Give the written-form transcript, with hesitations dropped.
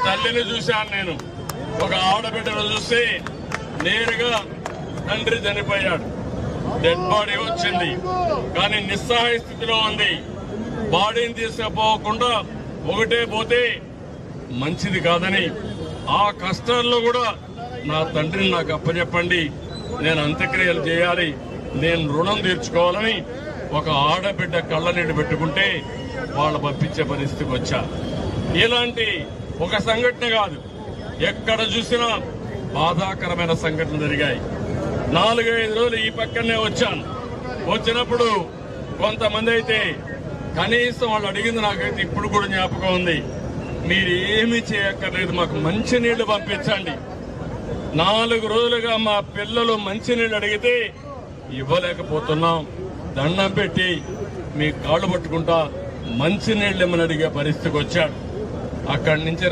తల్లిని చూశాను నేను, ఒక ఆడబిడ్డను చూస్తే నేరుగా తండ్రి చనిపోయాడు, డెడ్ బాడీ వచ్చింది, కానీ నిస్సహాయ స్థితిలో ఉంది. బాడీని తీసుకుపోకుండా ఒకటే పోతే మంచిది కాదని ఆ కష్టాల్లో కూడా నా తండ్రిని నాకు అప్పచెప్పండి, నేను అంత్యక్రియలు చేయాలి, నేను రుణం తీర్చుకోవాలని ఒక ఆడబిడ్డ కళ్ళ నీళ్ళు పెట్టుకుంటే వాళ్ళు పంపించే పరిస్థితికి వచ్చా. ఇలాంటి ఒక సంఘటన కాదు, ఎక్కడ చూసినా బాధాకరమైన సంఘటనలు జరిగాయి. 4-5 రోజులు ఈ పక్కనే వచ్చాను. వచ్చినప్పుడు కొంతమంది అయితే కనీసం వాళ్ళు అడిగింది నాకైతే ఇప్పుడు కూడా జ్ఞాపకం ఉంది, మీరు ఏమీ చేయక్కర్లేదు, మాకు మంచినీళ్లు పంపించండి. 4 రోజులుగా మా పిల్లలు మంచినీళ్ళు అడిగితే ఇవ్వలేకపోతున్నాం, దండం పెట్టి మీ కాళ్ళు పట్టుకుంటా మంచినీళ్ళు ఇమ్మని అడిగే పరిస్థితికి వచ్చాడు. అక్కడి నుంచి